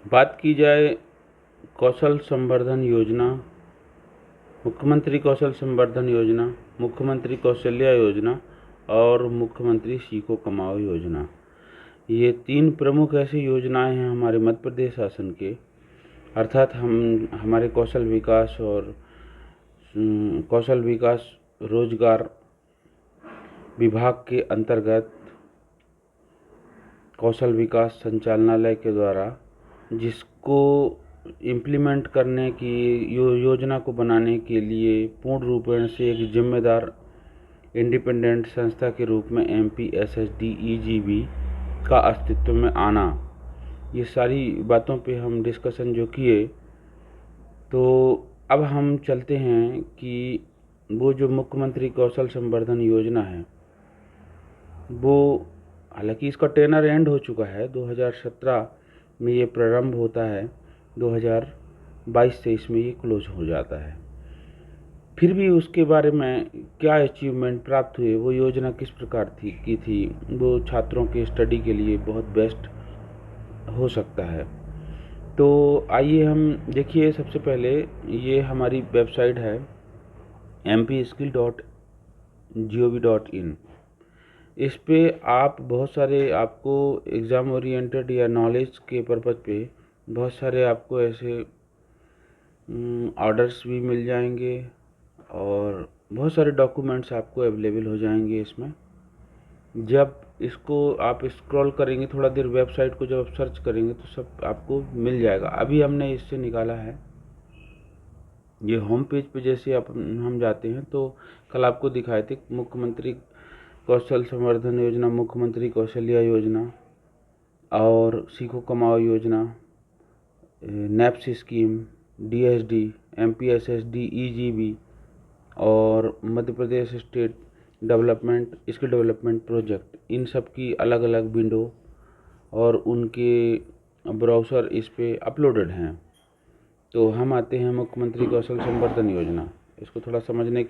बात की जाए कौशल संवर्धन योजना, मुख्यमंत्री कौशल संवर्धन योजना, मुख्यमंत्री कौशल्या योजना और मुख्यमंत्री सीखो कमाओ योजना। ये 3 प्रमुख ऐसी योजनाएं हैं हमारे मध्य प्रदेश शासन के, अर्थात हमारे कौशल विकास रोजगार विभाग के अंतर्गत कौशल विकास संचालनालय के द्वारा जिसको इम्प्लीमेंट करने की योजना को बनाने के लिए पूर्ण रूपेण से एक जिम्मेदार इंडिपेंडेंट संस्था के रूप में MPSSDEGB का अस्तित्व में आना, ये सारी बातों पे हम डिस्कशन जो किए, तो अब हम चलते हैं कि वो जो मुख्यमंत्री कौशल संवर्धन योजना है, वो हालांकि इसका टेनर एंड हो चुका है। 2017 में ये प्रारंभ होता है, 2022-23 में ये क्लोज हो जाता है। फिर भी उसके बारे में क्या अचीवमेंट प्राप्त हुए, वो योजना किस प्रकार थी, वो छात्रों के स्टडी के लिए बहुत बेस्ट हो सकता है। तो आइए हम देखिए, सबसे पहले ये हमारी वेबसाइट है mpskill.gov.in। इस पे आप बहुत सारे आपको एग्ज़ाम ओरिएंटेड या नॉलेज के पर्पज़ पे बहुत सारे आपको ऐसे ऑर्डर्स भी मिल जाएंगे और बहुत सारे डॉक्यूमेंट्स आपको अवेलेबल हो जाएंगे इसमें। जब इसको आप स्क्रॉल करेंगे थोड़ा देर, वेबसाइट को जब आप सर्च करेंगे तो सब आपको मिल जाएगा। अभी हमने इससे निकाला है, ये होम पेज पे जैसे हम जाते हैं तो कल आपको दिखाए थे मुख्यमंत्री कौशल संवर्धन योजना, मुख्यमंत्री कौशल्या योजना और सीखो कमाओ योजना, नैप्स स्कीम, DSD, MPSSDEGB और Madhya Pradesh state development skill development project, इन सब की अलग अलग विंडो और उनके ब्राउज़र इस पे अपलोडेड हैं। तो हम आते हैं मुख्यमंत्री कौशल संवर्धन योजना, इसको थोड़ा समझने।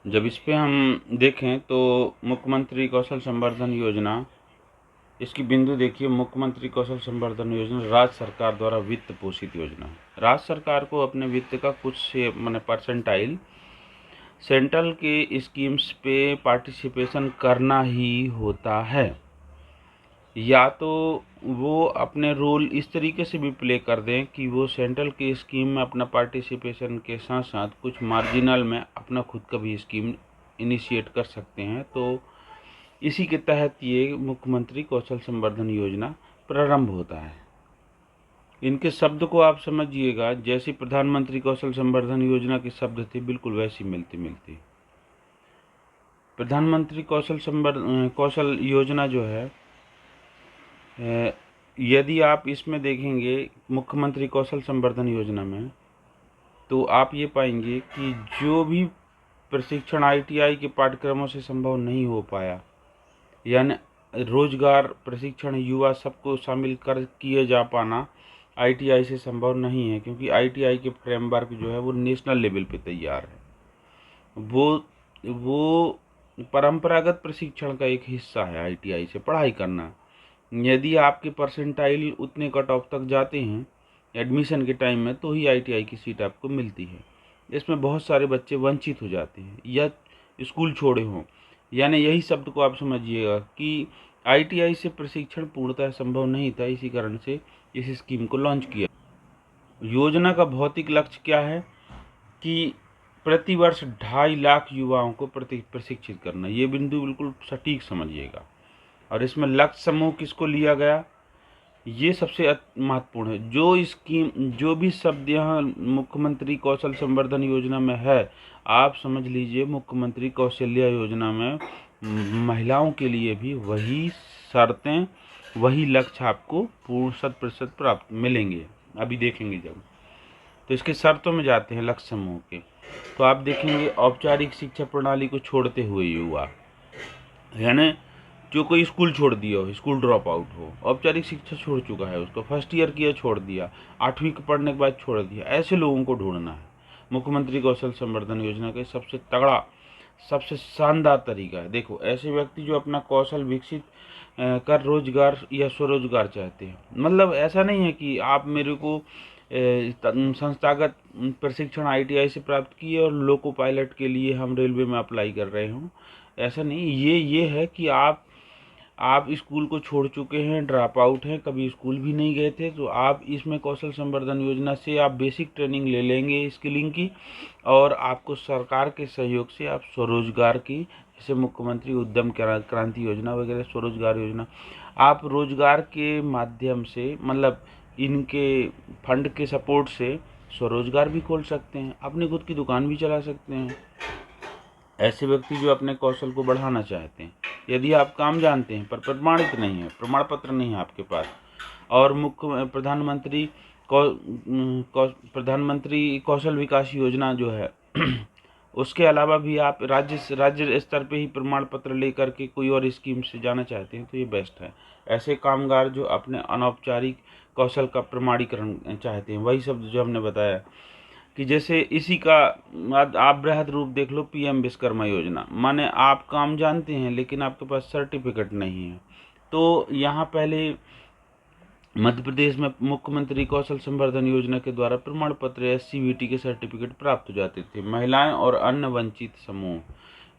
जब इस पे हम देखें तो मुख्यमंत्री कौशल संवर्धन योजना, इसकी बिंदु देखिए, मुख्यमंत्री कौशल संवर्धन योजना राज्य सरकार द्वारा वित्त पोषित योजना है। राज्य सरकार को अपने वित्त का कुछ से परसेंटाइल सेंट्रल के स्कीम्स पे पार्टिसिपेशन करना ही होता है, या तो वो अपने रोल इस तरीके से भी प्ले कर दें कि वो सेंट्रल की स्कीम में अपना पार्टिसिपेशन के साथ साथ कुछ मार्जिनल में अपना खुद का भी स्कीम इनिशिएट कर सकते हैं। तो इसी के तहत ये मुख्यमंत्री कौशल संवर्धन योजना प्रारंभ होता है। इनके शब्द को आप समझिएगा, जैसे प्रधानमंत्री कौशल संवर्धन योजना के शब्द थे बिल्कुल वैसी मिलती मिलती। प्रधानमंत्री कौशल योजना जो है, यदि आप इसमें देखेंगे मुख्यमंत्री कौशल संवर्धन योजना में, तो आप ये पाएंगे कि जो भी प्रशिक्षण ITI के पाठ्यक्रमों से संभव नहीं हो पाया, यानी रोजगार प्रशिक्षण युवा सबको शामिल कर किए जा पाना ITI से संभव नहीं है, क्योंकि ITI के फ्रेमवर्क जो है वो नेशनल लेवल पे तैयार है। वो परंपरागत प्रशिक्षण का एक हिस्सा है ITI से पढ़ाई करना। यदि आपके परसेंटाइल उतने कट ऑफ तक जाते हैं एडमिशन के टाइम में, तो ही ITI की सीट आपको मिलती है। इसमें बहुत सारे बच्चे वंचित हो जाते हैं या स्कूल छोड़े हों, यानी यही शब्द को आप समझिएगा कि ITI से प्रशिक्षण पूर्णतः संभव नहीं था। इसी कारण से इस स्कीम को लॉन्च किया। योजना का भौतिक लक्ष्य क्या है कि प्रतिवर्ष 2.5 लाख युवाओं को प्रशिक्षित करना। ये बिंदु बिल्कुल सटीक समझिएगा। और इसमें लक्ष्य समूह किसको लिया गया, ये सबसे महत्वपूर्ण है। जो भी शब्द यहाँ मुख्यमंत्री कौशल संवर्धन योजना में है, आप समझ लीजिए मुख्यमंत्री कौशल्या योजना में महिलाओं के लिए भी वही शर्तें, वही लक्ष्य आपको पूर्ण 100% प्राप्त मिलेंगे। अभी देखेंगे जब, तो इसके शर्तों में जाते हैं लक्ष्य समूह के, तो आप देखेंगे औपचारिक शिक्षा प्रणाली को छोड़ते हुए युवा, यानी जो कोई स्कूल छोड़ दिया हो, स्कूल ड्रॉप आउट हो, औपचारिक शिक्षा छोड़ चुका है, उसको फर्स्ट ईयर किया छोड़ दिया, 8वीं के पढ़ने के बाद छोड़ दिया, ऐसे लोगों को ढूंढना है। मुख्यमंत्री कौशल संवर्धन योजना का सबसे तगड़ा सबसे शानदार तरीका है। देखो, ऐसे व्यक्ति जो अपना कौशल विकसित कर रोजगार या स्वरोजगार चाहते हैं, मतलब ऐसा नहीं है कि आप मेरे को संस्थागत प्रशिक्षण आईटीआई से प्राप्त किए और लोको पायलट के लिए हम रेलवे में अप्लाई कर रहे हूँ, ऐसा नहीं। ये है कि आप स्कूल को छोड़ चुके हैं, ड्रॉप आउट हैं, कभी स्कूल भी नहीं गए थे, तो आप इसमें कौशल संवर्धन योजना से आप बेसिक ट्रेनिंग ले लेंगे स्किलिंग की, और आपको सरकार के सहयोग से आप स्वरोजगार की, जैसे मुख्यमंत्री उद्यम क्रांति योजना वगैरह स्वरोजगार योजना, आप रोजगार के माध्यम से, मतलब इनके फंड के सपोर्ट से स्वरोजगार भी खोल सकते हैं, अपनी खुद की दुकान भी चला सकते हैं। ऐसे व्यक्ति जो अपने कौशल को बढ़ाना चाहते हैं, यदि आप काम जानते हैं पर प्रमाणित नहीं है, प्रमाण पत्र नहीं है आपके पास, और प्रधानमंत्री कौशल विकास योजना जो है उसके अलावा भी आप राज्य स्तर पे ही प्रमाण पत्र लेकर के कोई और स्कीम से जाना चाहते हैं, तो ये बेस्ट है। ऐसे कामगार जो अपने अनौपचारिक कौशल का प्रमाणीकरण चाहते हैं, वही शब्द जो हमने बताया कि जैसे इसी का आप बृहद रूप देख लो, पीएम विश्वकर्मा योजना, माने आप काम जानते हैं लेकिन आपके पास सर्टिफिकेट नहीं है, तो यहाँ पहले मध्य प्रदेश में मुख्यमंत्री कौशल संवर्धन योजना के द्वारा प्रमाण पत्र या सीवीटी के सर्टिफिकेट प्राप्त हो जाते थे। महिलाएं और अन्य वंचित समूह,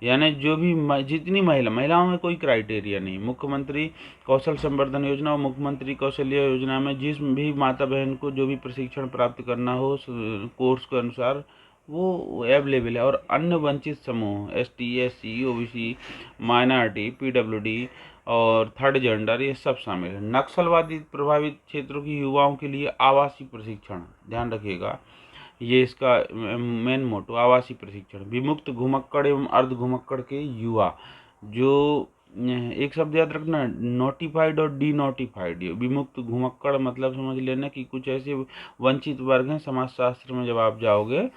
यानी जो भी जितनी महिलाओं में कोई क्राइटेरिया नहीं, मुख्यमंत्री कौशल संवर्धन योजना और मुख्यमंत्री कौशल्य योजना में जिस भी माता बहन को जो भी प्रशिक्षण प्राप्त करना हो कोर्स के अनुसार, वो अवेलेबल है। और अन्य वंचित समूह, ST, SC, OBC, minority, PWD और थर्ड जेंडर, ये सब शामिल है। नक्सलवादी प्रभावित क्षेत्रों की युवाओं के लिए आवासीय प्रशिक्षण, ध्यान रखिएगा, ये इसका मेन मोटो, आवासीय प्रशिक्षण। विमुक्त घुमक्कड़ एवं अर्ध घुमक्कड़ के युवा, जो एक शब्द याद रखना, नोटिफाइड और डी नोटिफाइड। विमुक्त घुमक्कड़ मतलब समझ लेना कि कुछ ऐसे वंचित वर्ग हैं, समाजशास्त्र में जब आप जाओगे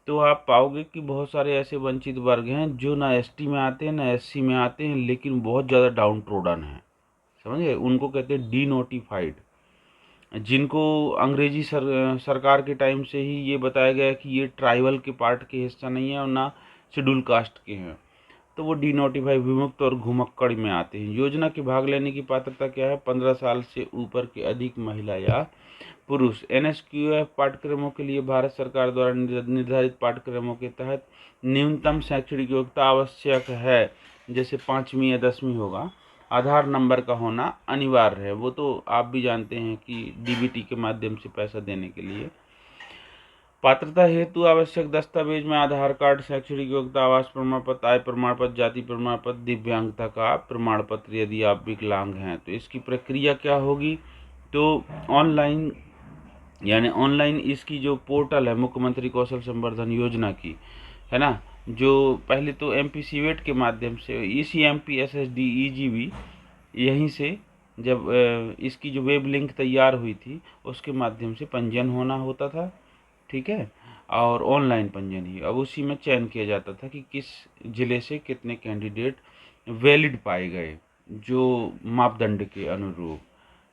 तो आप पाओगे कि बहुत सारे ऐसे वंचित वर्ग हैं जो ना एसटी में आते हैं ना एससी में आते हैं, लेकिन बहुत ज़्यादा डाउन ट्रोडन है, समझे, उनको कहते हैं डी नोटिफाइड, जिनको अंग्रेजी सरकार के टाइम से ही ये बताया गया कि ये ट्राइबल के पार्ट के हिस्सा नहीं है और ना शेड्यूल कास्ट के हैं, तो वो डी नोटिफाइड, विमुक्त और घुमक्कड़ में आते हैं। योजना के भाग लेने की पात्रता क्या है? 15 साल से ऊपर के अधिक महिला या पुरुष। एनएसक्यूएफ पाठ्यक्रमों के लिए भारत सरकार द्वारा निर्धारित पाठ्यक्रमों के तहत न्यूनतम शैक्षणिक योग्यता आवश्यक है, जैसे 5वीं या 10वीं होगा। आधार नंबर का होना अनिवार्य है, वो तो आप भी जानते हैं कि डीबीटी के माध्यम से पैसा देने के लिए। पात्रता हेतु आवश्यक दस्तावेज में आधार कार्ड, शैक्षणिक योग्यता, आवास प्रमाण पत्र, आय प्रमाण पत्र, जाति प्रमाण पत्र, दिव्यांगता का प्रमाण पत्र यदि आप विकलांग हैं। तो इसकी प्रक्रिया क्या होगी? तो ऑनलाइन, यानी ऑनलाइन इसकी जो पोर्टल है मुख्यमंत्री कौशल संवर्धन योजना की, है ना, जो पहले तो एमपीसीवेट के माध्यम से, ईसीएमपी, एसएसडी, ईजीवी, यहीं से जब इसकी जो वेब लिंक तैयार हुई थी उसके माध्यम से पंजीयन होना होता था, ठीक है, और ऑनलाइन पंजीयन ही। अब उसी में चयन किया जाता था कि किस ज़िले से कितने कैंडिडेट वैलिड पाए गए जो मापदंड के अनुरूप,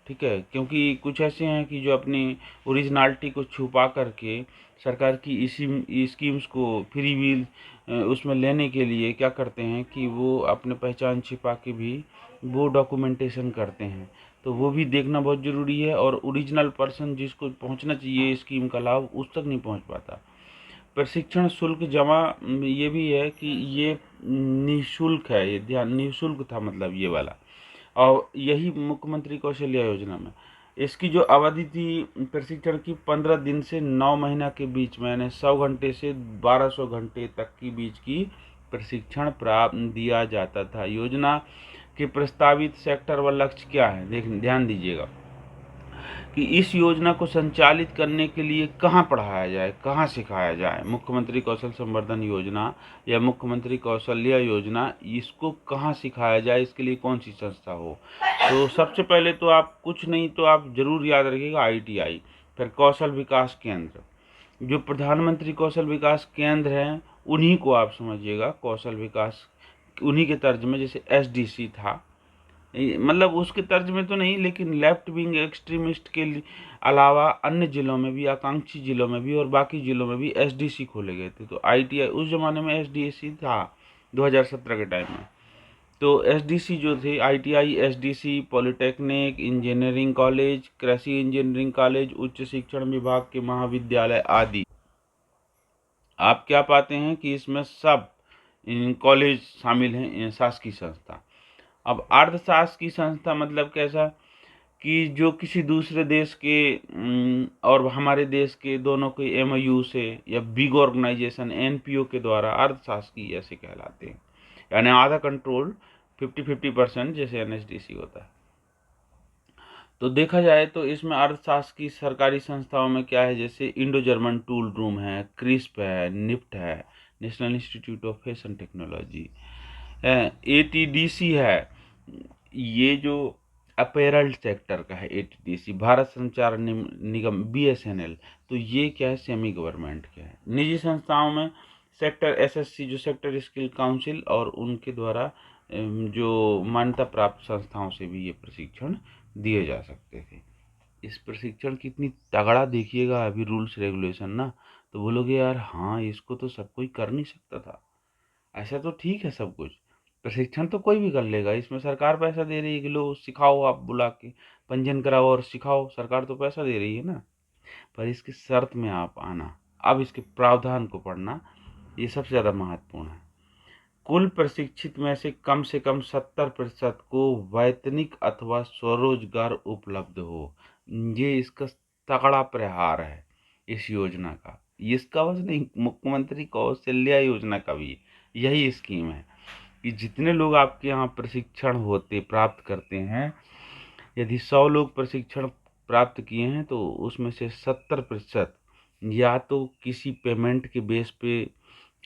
ठीक है, क्योंकि कुछ ऐसे हैं कि जो अपनी ओरिजिनलिटी को छुपा करके सरकार की इसी स्कीम्स को फ्री व्हील उसमें लेने के लिए क्या करते हैं कि वो अपने पहचान छिपा के भी वो डॉक्यूमेंटेशन करते हैं, तो वो भी देखना बहुत ज़रूरी है। और ओरिजिनल पर्सन जिसको पहुंचना चाहिए स्कीम का लाभ, उस तक नहीं पहुंच पाता। प्रशिक्षण शुल्क जमा, ये भी है कि ये निःशुल्क है, ये ध्यान, निःशुल्क था मतलब ये वाला, और यही मुख्यमंत्री कौशल्य योजना में इसकी जो अवधि थी प्रशिक्षण की 15 दिन से 9 महीना के बीच में, यानी 100 घंटे से 1200 घंटे तक की बीच की प्रशिक्षण प्राप्त दिया जाता था। योजना के प्रस्तावित सेक्टर व लक्ष्य क्या है, ध्यान दीजिएगा कि इस योजना को संचालित करने के लिए कहाँ पढ़ाया जाए, कहाँ सिखाया जाए। मुख्यमंत्री कौशल संवर्धन योजना या मुख्यमंत्री कौशल्य योजना, इसको कहाँ सिखाया जाए, इसके लिए कौन सी संस्था हो। तो सबसे पहले तो आप कुछ नहीं तो आप जरूर याद रखिएगा आईटीआई, फिर कौशल विकास केंद्र, जो प्रधानमंत्री कौशल विकास केंद्र हैं उन्हीं को आप समझिएगा कौशल विकास, उन्हीं के तर्ज में, जैसे एसडीसी था, मतलब उसके तर्ज में तो नहीं, लेकिन लेफ्ट विंग एक्सट्रीमिस्ट के अलावा अन्य जिलों में भी, आकांक्षी जिलों में भी और बाकी जिलों में भी एसडीसी खोले गए थे। तो आईटीआई उस ज़माने में एसडीएसी था, 2017 के टाइम में। तो एसडीसी जो थे, ITI, SDC, polytechnic, engineering college, कृषि इंजीनियरिंग कॉलेज, उच्च शिक्षण विभाग के महाविद्यालय आदि, आप क्या पाते हैं कि इसमें सब कॉलेज शामिल हैं, शासकीय संस्था। अब अर्धशासकीय संस्था मतलब कैसा, कि जो किसी दूसरे देश के और हमारे देश के दोनों के एमओयू से या बिग ऑर्गेनाइजेशन एनपीओ के द्वारा अर्धशासकीय ऐसे कहलाते हैं, यानी आधा कंट्रोल 50-50% जैसे एनएसडीसी होता है। तो देखा जाए तो इसमें अर्थशास्त्र की सरकारी संस्थाओं में क्या है, जैसे इंडो जर्मन टूल रूम है, क्रिस्प है, निफ्ट है, National Institute of Fashion Technology, ATDC है, ये जो अपैरल सेक्टर का है एटीडीसी, भारत संचार निगम बीएसएनएल, तो ये क्या है, सेमी गवर्नमेंट के है। निजी संस्थाओं में सेक्टर एसएससी जो सेक्टर स्किल काउंसिल और उनके द्वारा जो मान्यता प्राप्त संस्थाओं से भी ये प्रशिक्षण दिए जा सकते थे। इस प्रशिक्षण की इतनी तगड़ा देखिएगा अभी रूल्स रेगुलेशन ना, तो बोलोगे यार हाँ इसको तो सब कोई कर नहीं सकता था। ऐसा तो ठीक है, सब कुछ प्रशिक्षण तो कोई भी कर लेगा, इसमें सरकार पैसा दे रही है कि लो सिखाओ, आप बुला के पंजीयन कराओ और सिखाओ, सरकार तो पैसा दे रही है ना। पर इसकी शर्त में आप आना, अब इसके प्रावधान को पढ़ना, ये सबसे ज़्यादा महत्वपूर्ण है। कुल प्रशिक्षित में से कम 70% को वैतनिक अथवा स्वरोजगार उपलब्ध हो। ये इसका तगड़ा प्रहार है इस योजना का। इसका बस नहीं, मुख्यमंत्री कौशल्या योजना का भी यही स्कीम है कि जितने लोग आपके यहाँ प्रशिक्षण होते प्राप्त करते हैं, यदि 100 लोग प्रशिक्षण प्राप्त किए हैं तो उसमें से 70% या तो किसी पेमेंट के बेस पे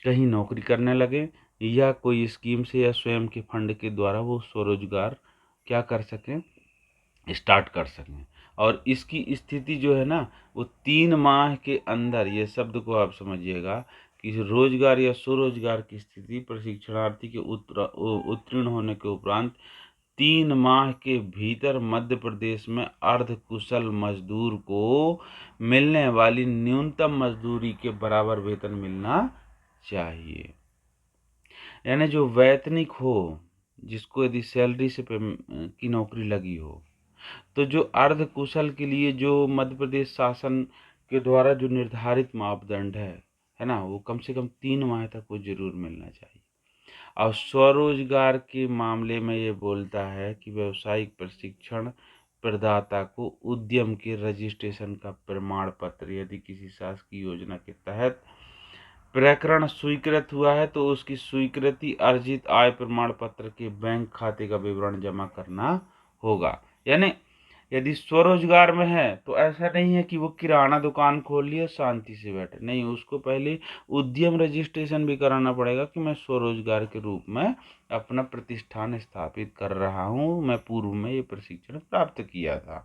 कहीं नौकरी करने लगे, या कोई स्कीम से या स्वयं के फंड के द्वारा वो स्वरोजगार क्या कर सकें, स्टार्ट कर सकें। और इसकी स्थिति जो है ना, वो 3 माह के अंदर, ये शब्द को आप समझिएगा कि रोजगार या स्वरोजगार की स्थिति प्रशिक्षणार्थी के उत्तीर्ण होने के उपरांत 3 माह के भीतर मध्य प्रदेश में अर्ध कुशल मजदूर को मिलने वाली न्यूनतम मजदूरी के बराबर वेतन मिलना चाहिए। यानी जो वैतनिक हो, जिसको यदि सैलरी से की नौकरी लगी हो, तो जो अर्ध कुशल के लिए जो मध्य प्रदेश शासन के द्वारा जो निर्धारित मापदंड है ना, वो कम से कम 3 माह तक वो जरूर मिलना चाहिए। और स्वरोजगार के मामले में ये बोलता है कि व्यावसायिक प्रशिक्षण प्रदाता को उद्यम के रजिस्ट्रेशन का प्रमाण पत्र, यदि किसी शासकीय योजना के तहत प्रकरण स्वीकृत हुआ है तो उसकी स्वीकृति अर्जित आय प्रमाण पत्र के बैंक खाते का विवरण जमा करना होगा। यानी यदि स्वरोजगार में है तो ऐसा नहीं है कि वो किराना दुकान खोल लिया शांति से बैठे, नहीं, उसको पहले उद्यम रजिस्ट्रेशन भी कराना पड़ेगा कि मैं स्वरोजगार के रूप में अपना प्रतिष्ठान स्थापित कर रहा हूँ, मैं पूर्व में ये प्रशिक्षण प्राप्त किया था,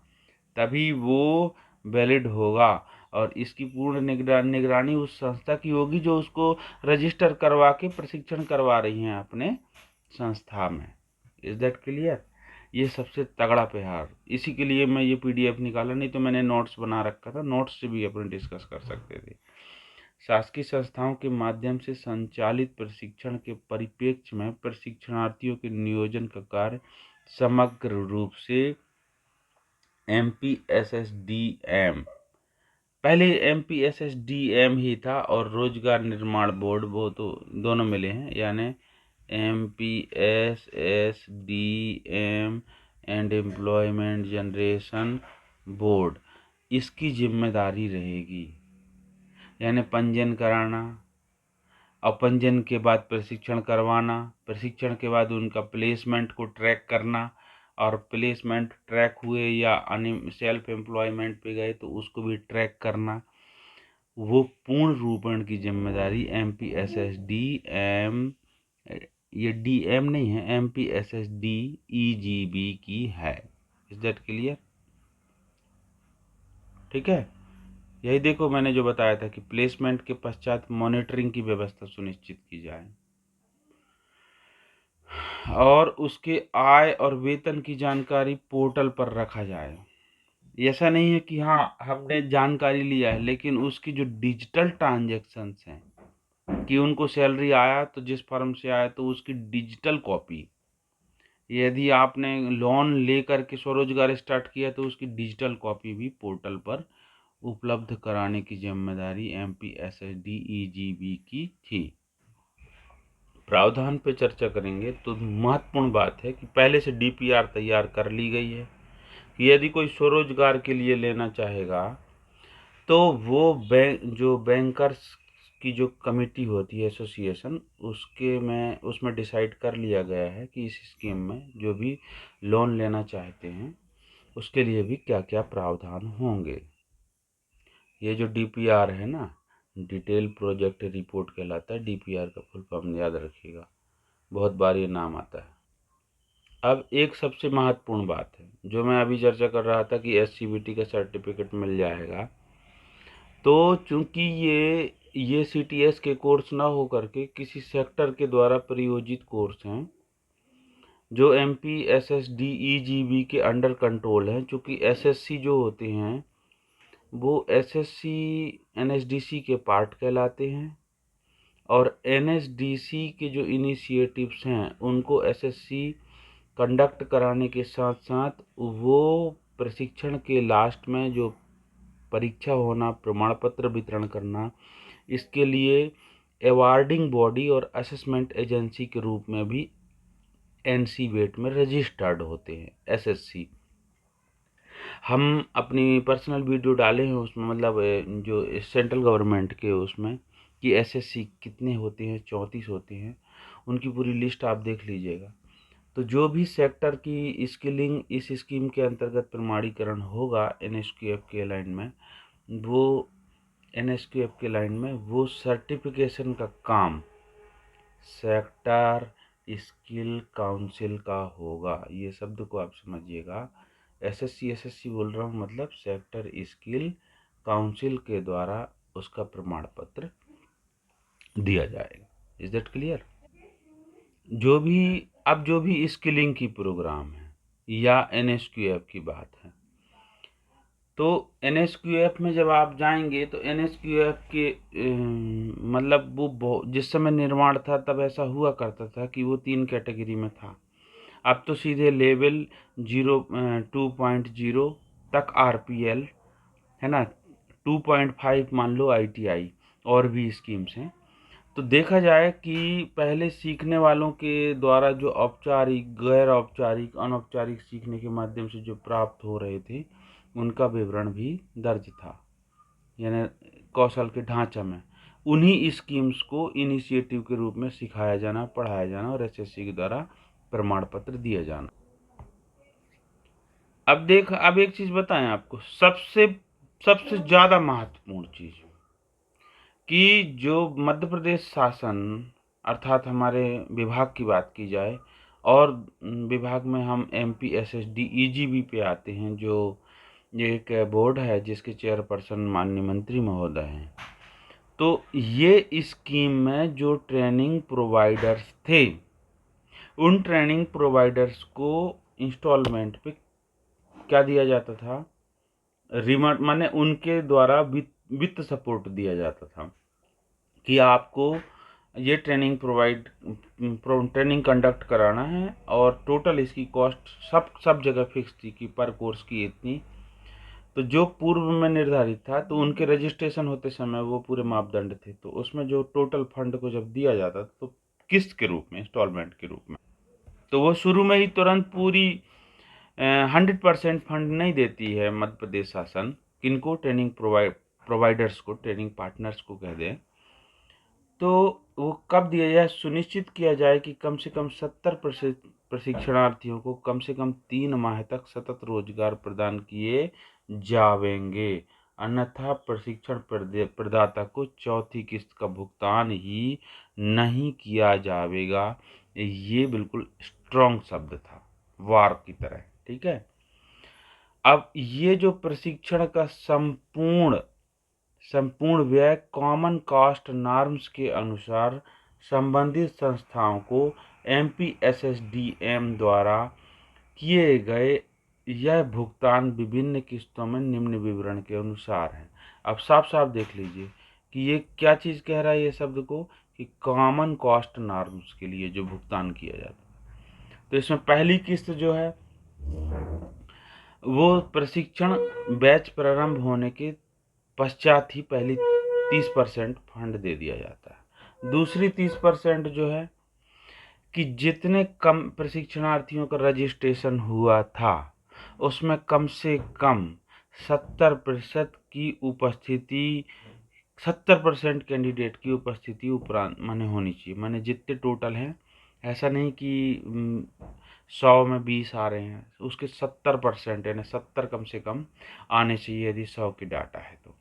तभी वो वैलिड होगा। और इसकी पूर्ण निगरानी उस संस्था की होगी जो उसको रजिस्टर करवा के प्रशिक्षण करवा रही हैं अपने संस्था में। Is that clear? ये सबसे तगड़ा प्रहार, इसी के लिए मैं ये पीडीएफ निकाला, नहीं तो मैंने नोट्स बना रखा था, नोट्स से भी अपन डिस्कस कर सकते थे। शासकीय संस्थाओं के माध्यम से संचालित प्रशिक्षण के परिप्रेक्ष्य में प्रशिक्षणार्थियों के नियोजन का कार्य समग्र रूप से एमपीएसएसडीएम, पहले एमपीएसएसडीएम ही था और रोजगार निर्माण बोर्ड, वो तो दोनों मिले हैं, यानी एमपीएसएसडीएम एंड एम्प्लॉयमेंट जनरेशन बोर्ड, इसकी जिम्मेदारी रहेगी। यानी पंजीयन कराना और पंजीयन के बाद प्रशिक्षण करवाना, प्रशिक्षण के बाद उनका प्लेसमेंट को ट्रैक करना, और प्लेसमेंट ट्रैक हुए या सेल्फ एम्प्लॉयमेंट पे गए तो उसको भी ट्रैक करना, वो पूर्ण रूपण की जिम्मेदारी एमपीएसएसडीएम, ये डीएम नहीं है, एमपीएसएसडीईजीबी की है। Is that clear? ठीक है, यही देखो मैंने जो बताया था कि प्लेसमेंट के पश्चात मॉनिटरिंग की व्यवस्था सुनिश्चित की जाए और उसके आय और वेतन की जानकारी पोर्टल पर रखा जाए। ऐसा नहीं है कि हाँ हमने जानकारी लिया है, लेकिन उसकी जो डिजिटल ट्रांजैक्शंस हैं कि उनको सैलरी आया तो जिस फर्म से आया तो उसकी डिजिटल कॉपी, यदि आपने लोन लेकर के स्वरोजगार स्टार्ट किया तो उसकी डिजिटल कॉपी भी पोर्टल पर उपलब्ध कराने की जिम्मेदारी MPSSDEGB की थी। प्रावधान पे चर्चा करेंगे तो महत्वपूर्ण बात है कि पहले से DPR तैयार कर ली गई है कि यदि कोई स्वरोजगार के लिए लेना चाहेगा तो वो जो बैंकर्स की जो कमेटी होती है एसोसिएशन, उसमें डिसाइड कर लिया गया है कि इस स्कीम में जो भी लोन लेना चाहते हैं उसके लिए भी क्या क्या प्रावधान होंगे। ये जो DPR है ना, डिटेल प्रोजेक्ट रिपोर्ट कहलाता है। DPR का फुल फॉर्म याद रखिएगा, बहुत बार ये नाम आता है। अब एक सबसे महत्वपूर्ण बात है जो मैं अभी चर्चा कर रहा था कि SCBT का सर्टिफिकेट मिल जाएगा। तो चूंकि ये CTS के कोर्स ना हो करके किसी सेक्टर के द्वारा प्रायोजित कोर्स हैं जो MPSSDEGB के अंडर कंट्रोल हैं, चूंकि SSC जो होते हैं वो SSC NSDC के पार्ट कहलाते हैं और NSDC के जो इनिशिएटिव्स हैं उनको SSC कंडक्ट कराने के साथ साथ वो प्रशिक्षण के लास्ट में जो परीक्षा होना, प्रमाण पत्र वितरण करना, इसके लिए अवार्डिंग बॉडी और असेसमेंट एजेंसी के रूप में भी NCVET में रजिस्टर्ड होते हैं SSC। हम अपनी पर्सनल वीडियो डाले हैं उसमें, मतलब जो सेंट्रल गवर्नमेंट के उसमें, कि SSC कितने होते हैं, 34 होते हैं, उनकी पूरी लिस्ट आप देख लीजिएगा। तो जो भी सेक्टर की स्किलिंग इस स्कीम के अंतर्गत प्रमाणीकरण होगा NSQF के लाइन में, वो NSQF के लाइन में वो सर्टिफिकेशन का काम सेक्टर स्किल काउंसिल का होगा। ये शब्द को आप समझिएगा। SSC बोल रहा हूँ, मतलब सेक्टर स्किल काउंसिल के द्वारा उसका प्रमाण पत्र दिया जाएगा। Is that clear? जो भी स्किलिंग की प्रोग्राम है या NSQF की बात है, तो NSQF में जब आप जाएंगे तो NSQF के मतलब वो जिस समय निर्माण था तब ऐसा हुआ करता था कि वो 3 कैटेगरी में था। अब तो सीधे लेवल 2.0 तक RPL है ना, 2.5 मान लो ITI, और भी स्कीम्स हैं। तो देखा जाए कि पहले सीखने वालों के द्वारा जो औपचारिक, गैर औपचारिक, अनौपचारिक सीखने के माध्यम से जो प्राप्त हो रहे थे उनका विवरण भी दर्ज था, यानी कौशल के ढांचा में उन्हीं स्कीम्स को इनिशिएटिव के रूप में सिखाया जाना, पढ़ाया जाना और SSC के द्वारा प्रमाण पत्र दिया जाना। अब एक चीज बताएं आपको, सबसे ज्यादा महत्वपूर्ण चीज कि जो मध्य प्रदेश शासन अर्थात हमारे विभाग की बात की जाए, और विभाग में हम MPSSDEGB पे आते हैं, जो ये एक बोर्ड है जिसके चेयरपर्सन माननीय मंत्री महोदय हैं। तो ये स्कीम में जो ट्रेनिंग प्रोवाइडर्स थे, उन ट्रेनिंग प्रोवाइडर्स को इंस्टॉलमेंट पे क्या दिया जाता था, रिमोट माने उनके द्वारा वित्त सपोर्ट दिया जाता था कि आपको ये ट्रेनिंग कंडक्ट कराना है, और टोटल इसकी कॉस्ट सब जगह फिक्स थी कि पर कोर्स की इतनी। तो जो पूर्व में निर्धारित था तो उनके रजिस्ट्रेशन होते समय वो पूरे मापदंड थे, तो उसमें जो टोटल फंड को जब दिया जाता तो किस्त के रूप में, इंस्टॉलमेंट के रूप में, तो वो शुरू में ही तुरंत पूरी 100% फंड नहीं देती है मध्य प्रदेश शासन। किनको? ट्रेनिंग प्रोवाइडर्स को, ट्रेनिंग पार्टनर्स को कह दें। तो वो कब दिया जाए? सुनिश्चित किया जाए कि कम से कम 70% प्रशिक्षणार्थियों को कम से कम 3 माह तक सतत रोजगार प्रदान किए जावेंगे, अन्यथा प्रशिक्षण प्रदाता को चौथी किस्त का भुगतान ही नहीं किया जाएगा। ये बिल्कुल स्ट्रॉन्ग शब्द था, वार की तरह। ठीक है। अब ये जो प्रशिक्षण का संपूर्ण व्यय कॉमन कॉस्ट नॉर्म्स के अनुसार संबंधित संस्थाओं को MPSSDM द्वारा किए गए यह भुगतान विभिन्न किस्तों में निम्न विवरण के अनुसार है। अब साफ साफ देख लीजिए कि ये क्या चीज़ कह रहा है, ये शब्द को, कि कॉमन कॉस्ट नॉर्म्स के लिए जो भुगतान किया जाता है। तो इसमें पहली किस्त जो है वो प्रशिक्षण बैच प्रारंभ होने के पश्चात ही पहली 30% फंड दे दिया जाता है। दूसरी 30% जो है कि जितने कम प्रशिक्षणार्थियों का रजिस्ट्रेशन हुआ था उसमें कम से कम 70% की उपस्थिति 70% कैंडिडेट की उपस्थिति उपरांत माने होनी चाहिए। माने जितने टोटल हैं, ऐसा नहीं कि 100 में 20 आ रहे हैं, उसके 70% यानी 70 कम से कम आने चाहिए यदि 100 की डाटा है तो।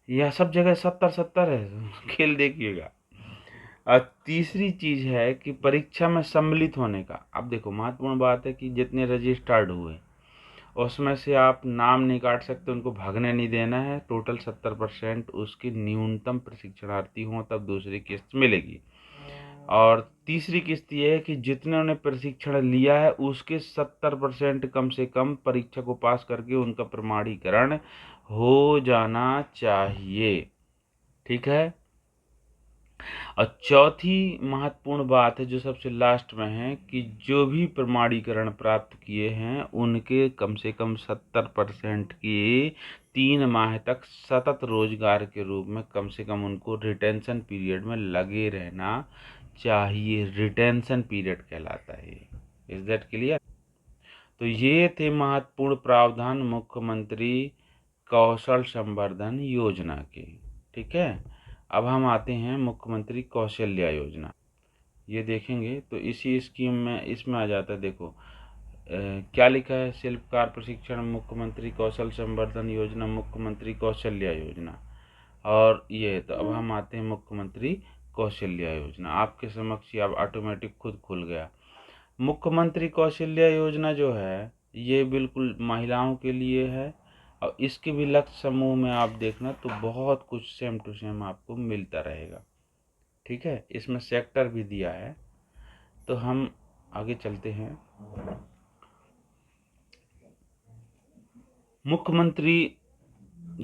यह सब जगह 70-70 है, खेल देखिएगा। और तीसरी चीज़ है कि परीक्षा में सम्मिलित होने का। अब देखो महत्वपूर्ण बात है कि जितने रजिस्टर्ड हुए उसमें से आप नाम नहीं काट सकते, उनको भागने नहीं देना है। टोटल 70% उसके न्यूनतम प्रशिक्षणार्थी हों तब दूसरी किस्त मिलेगी। और तीसरी किस्त ये है कि जितने ने प्रशिक्षण लिया है उसके 70% कम से कम परीक्षा को पास करके उनका प्रमाणीकरण हो जाना चाहिए। ठीक है। और चौथी महत्वपूर्ण बात है जो सबसे लास्ट में है कि जो भी प्रमाणीकरण प्राप्त किए हैं उनके कम से कम 70% की 3 माह तक सतत रोजगार के रूप में कम से कम उनको रिटेंशन पीरियड में लगे रहना चाहिए। रिटेंशन पीरियड कहलाता है। Is that clear? तो ये थे महत्वपूर्ण प्रावधान मुख्यमंत्री कौशल संवर्धन योजना के। ठीक है। अब हम आते हैं मुख्यमंत्री कौशल्या योजना। ये देखेंगे तो इसी स्कीम में इसमें आ जाता है। देखो क्या लिखा है, शिल्पकार प्रशिक्षण मुख्यमंत्री कौशल संवर्धन योजना, मुख्यमंत्री कौशल्या योजना। और ये तो अब हम आते हैं मुख्यमंत्री कौशल्या योजना। आपके समक्ष ही अब ऑटोमेटिक खुद खुल गया। मुख्यमंत्री कौशल्या योजना जो है ये बिल्कुल महिलाओं के लिए है। और इसके भी लक्ष्य समूह में आप देखना तो बहुत कुछ सेम टू सेम आपको मिलता रहेगा। ठीक है। इसमें सेक्टर भी दिया है। तो हम आगे चलते हैं। मुख्यमंत्री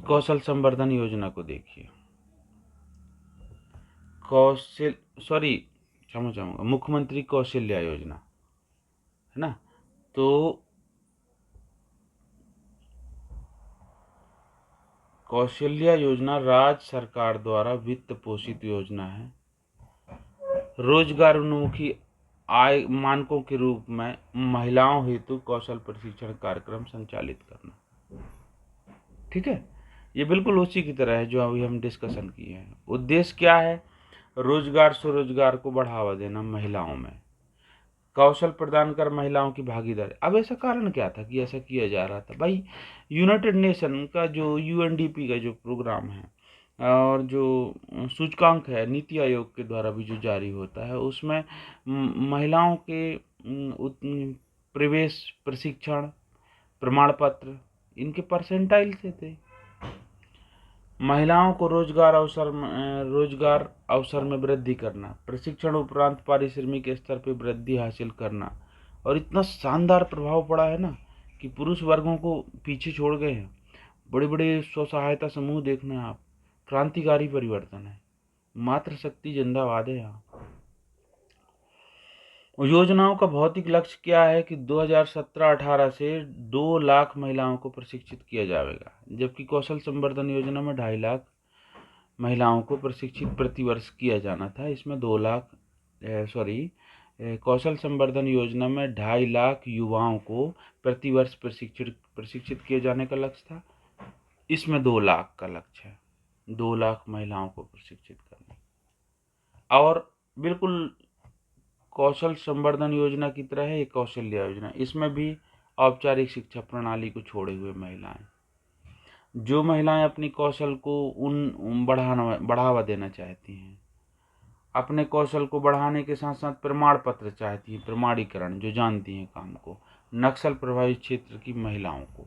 कौशल संवर्धन योजना को देखिए। कौशल सॉरी क्षमा चाहूँगा, मुख्यमंत्री कौशल्या योजना है ना। तो कौशल्या योजना राज्य सरकार द्वारा वित्त पोषित योजना है। रोजगार उन्मुखी आय मानकों के रूप में महिलाओं हेतु कौशल प्रशिक्षण कार्यक्रम संचालित करना। ठीक है। ये बिल्कुल उसी की तरह है जो अभी हम डिस्कशन किए हैं। उद्देश्य क्या है? रोजगार स्वरोजगार को बढ़ावा देना महिलाओं में, कौशल प्रदान कर महिलाओं की भागीदारी। अब ऐसा कारण क्या था कि ऐसा किया जा रहा था? भाई यूनाइटेड नेशन का जो यूएनडीपी का जो प्रोग्राम है और जो सूचकांक है नीति आयोग के द्वारा भी जो जारी होता है उसमें महिलाओं के प्रवेश प्रशिक्षण प्रमाण पत्र इनके परसेंटाइल से थे। महिलाओं को रोजगार अवसर में वृद्धि करना, प्रशिक्षण उपरांत पारिश्रमिक स्तर पर वृद्धि हासिल करना। और इतना शानदार प्रभाव पड़ा है ना कि पुरुष वर्गों को पीछे छोड़ गए हैं। बड़े बड़े स्व सहायता समूह देखना आप, क्रांतिकारी परिवर्तन है। मातृशक्ति जिंदाबाद है यहाँ। योजनाओं का भौतिक लक्ष्य क्या है कि 2017-18 से 2 लाख महिलाओं को प्रशिक्षित किया जाएगा, जबकि कौशल संवर्धन योजना में 2.5 लाख महिलाओं को प्रशिक्षित प्रतिवर्ष किया जाना था। इसमें 2 लाख कौशल संवर्धन योजना में 2.5 लाख युवाओं को प्रतिवर्ष प्रशिक्षित किए जाने का लक्ष्य था। इसमें 2 लाख का लक्ष्य है, 2 लाख महिलाओं को प्रशिक्षित करने। और बिल्कुल कौशल संवर्धन योजना की तरह है ये कौशल्या योजना। इसमें भी औपचारिक शिक्षा प्रणाली को छोड़े हुए महिलाएं, जो महिलाएं अपनी कौशल को बढ़ावा देना चाहती हैं, अपने कौशल को बढ़ाने के साथ साथ प्रमाण पत्र चाहती हैं, प्रमाणीकरण जो जानती हैं काम को, नक्सल प्रभावित क्षेत्र की महिलाओं को।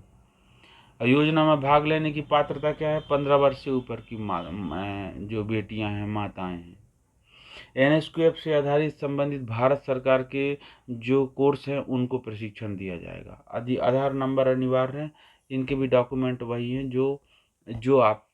योजना में भाग लेने की पात्रता क्या है? 15 वर्ष से ऊपर की जो बेटियां हैं, माताएं हैं। एनएसक्यूएफ से आधारित संबंधित भारत सरकार के जो कोर्स हैं उनको प्रशिक्षण दिया जाएगा। आधार नंबर अनिवार्य है। इनके भी डॉक्यूमेंट वही हैं जो आप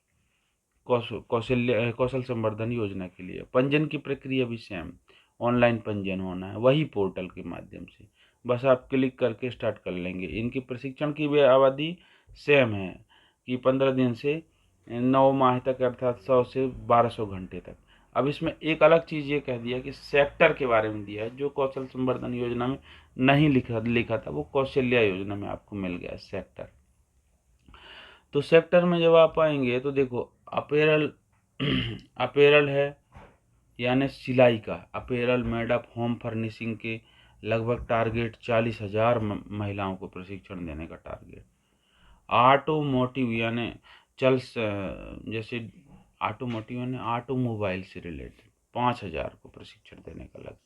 कौशल संवर्धन योजना के लिए। पंजीयन की प्रक्रिया भी सेम, ऑनलाइन पंजीयन होना है वही पोर्टल के माध्यम से, बस आप क्लिक करके स्टार्ट कर लेंगे। इनकी प्रशिक्षण की भी अवधि सेम है कि 15 दिन से 9 माह तक, अर्थात 100 से 1200 घंटे तक। अब इसमें एक अलग चीज़ ये कह दिया कि सेक्टर के बारे में दिया है, जो कौशल संवर्धन योजना में नहीं लिखा था, वो कौशल्या योजना में आपको मिल गया सेक्टर। तो सेक्टर में जब आप आएंगे तो देखो अपेरल अपेरल है, यानी सिलाई का apparel made of home furnishing के लगभग टारगेट 40,000 महिलाओं को प्रशिक्षण देने का टारगेट। ऑटोमोटिव यानी जैसे ऑटोमोटिव यानी ऑटोमोबाइल से रिलेटेड 5,000 को प्रशिक्षण देने का लक्ष्य।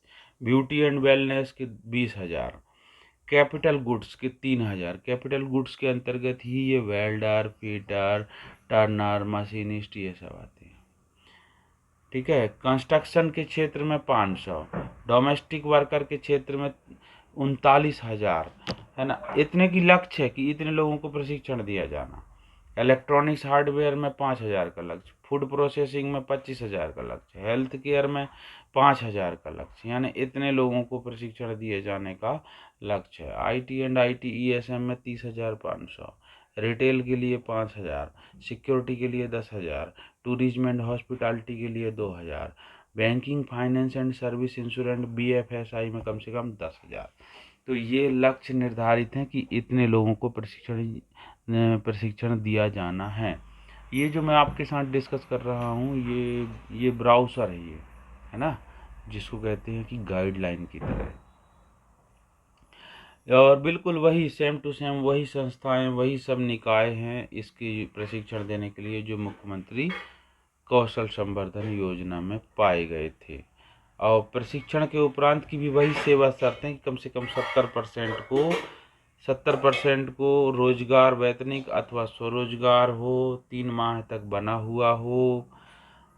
ब्यूटी एंड वेलनेस के 20,000। कैपिटल गुड्स के 3,000। कैपिटल गुड्स के अंतर्गत ही ये वेल्डर, फिटर, टर्नर, मशीनिस्ट ये सब आते हैं, ठीक है। कंस्ट्रक्शन के क्षेत्र में 500, डोमेस्टिक वर्कर के क्षेत्र में 39,000, है ना। इतने की लक्ष्य है कि इतने लोगों को प्रशिक्षण दिया जाना। इलेक्ट्रॉनिक्स हार्डवेयर में 5,000 का लक्ष्य, फूड प्रोसेसिंग में 25,000 का लक्ष्य, हेल्थ केयर में 5,000 का लक्ष्य, यानी इतने लोगों को प्रशिक्षण दिए जाने का लक्ष्य है। IT एंड ITESM में 30,500, रिटेल के लिए 5,000, सिक्योरिटी के लिए 10,000, टूरिज्म एंड हॉस्पिटैलिटी के लिए 2,000, banking, finance and service, insurance, BFSI में कम से कम 10,000। तो ये लक्ष्य निर्धारित हैं कि इतने लोगों को प्रशिक्षण दिया जाना है। ये जो मैं आपके साथ डिस्कस कर रहा हूँ ये ब्राउज़र है, ये है ना, जिसको कहते हैं कि गाइडलाइन की तरह। और बिल्कुल वही सेम टू सेम वही संस्थाएं, वही सब निकाय हैं इसकी प्रशिक्षण देने के लिए जो मुख्यमंत्री कौशल संवर्धन योजना में पाए गए थे। और प्रशिक्षण के उपरांत की भी वही सेवा शर्तें कि कम से कम 70% को रोजगार, वैतनिक अथवा स्वरोजगार हो, 3 माह तक बना हुआ हो,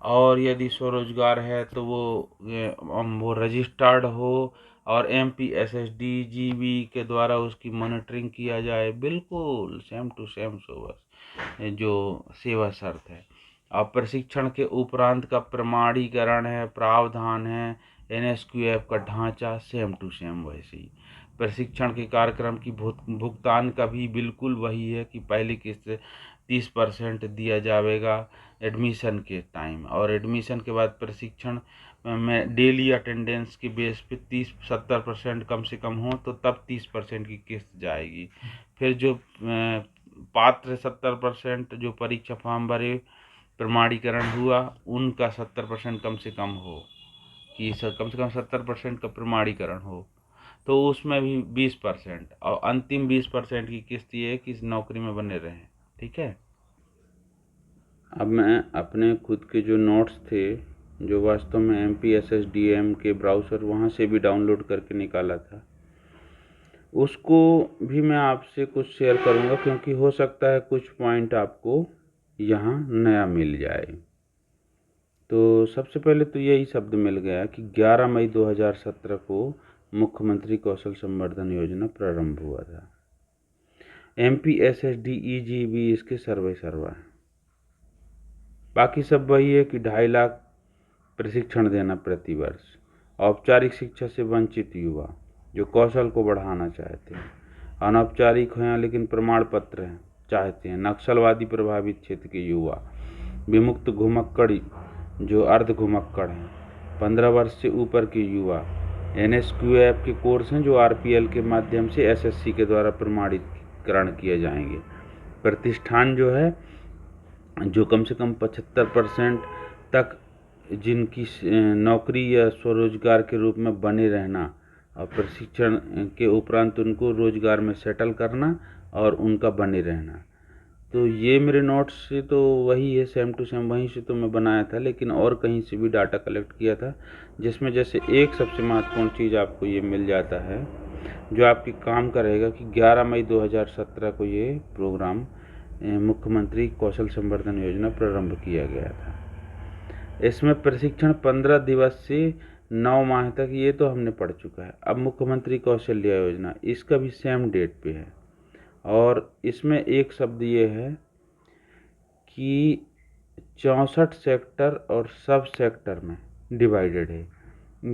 और यदि स्वरोजगार है तो वो रजिस्टर्ड हो, और MPSSDGB के द्वारा उसकी मॉनिटरिंग किया जाए। बिल्कुल सेम टू सेम जो सेवा शर्त है। अब प्रशिक्षण के उपरांत का प्रमाणीकरण है, प्रावधान है, NSQF का ढांचा सेम टू सेम वैसे ही। प्रशिक्षण के कार्यक्रम की भुगतान का भी बिल्कुल वही है कि पहली किस्त 30% दिया जाएगा एडमिशन के टाइम, और एडमिशन के बाद प्रशिक्षण में डेली अटेंडेंस के बेस पे 70% कम से कम हो तो तब 30% की किस्त जाएगी। फिर जो पात्र 70% जो परीक्षा फॉर्म भरे, प्रमाणीकरण हुआ, उनका 70% कम से कम हो, कि कम से कम 70% का प्रमाणीकरण हो, तो उसमें भी 20%, और अंतिम 20% की किस्त ये है कि इस नौकरी में बने रहें, ठीक है। अब मैं अपने खुद के जो नोट्स थे, जो वास्तव में MPSSDM के ब्राउज़र वहाँ से भी डाउनलोड करके निकाला था, उसको भी मैं आपसे कुछ शेयर करूँगा, क्योंकि हो सकता है कुछ पॉइंट आपको यहाँ नया मिल जाए। तो सबसे पहले तो यही शब्द मिल गया कि 11 मई 2017 को मुख्यमंत्री कौशल संवर्धन योजना प्रारंभ हुआ था। MPSSDEGB इसके सर्वे है। बाकी सब वही है कि 2.5 लाख प्रशिक्षण देना प्रति वर्ष। औपचारिक शिक्षा से वंचित युवा जो कौशल को बढ़ाना चाहते हैं, अनौपचारिक हैं लेकिन प्रमाण पत्र हैं चाहते हैं, नक्सलवादी प्रभावित क्षेत्र के युवा, विमुक्त घुमक्कड़ जो अर्ध घुमक्कड़ हैं, 15 वर्ष से ऊपर के युवा, NSQF के कोर्स हैं जो RPL के माध्यम से SSC के द्वारा प्रमाणीकरण किए जाएंगे। प्रतिष्ठान जो है जो कम से कम 75% तक जिनकी नौकरी या स्वरोजगार के रूप में बने रहना, और प्रशिक्षण के उपरांत उनको रोजगार में सेटल करना और उनका बने रहना। तो ये मेरे नोट्स से तो वही है, सेम टू सेम वहीं से तो मैं बनाया था, लेकिन और कहीं से भी डाटा कलेक्ट किया था, जिसमें जैसे एक सबसे महत्वपूर्ण चीज़ आपको ये मिल जाता है जो आपके काम का रहेगा कि 11 मई 2017 को ये प्रोग्राम मुख्यमंत्री कौशल संवर्धन योजना प्रारंभ किया गया था। इसमें प्रशिक्षण 15 दिवस से 9 माह तक, ये तो हमने पढ़ चुका है। अब मुख्यमंत्री कौशल्या योजना, इसका भी सेम डेट पे है, और इसमें एक शब्द ये है कि 64 सेक्टर और सब सेक्टर में डिवाइडेड है।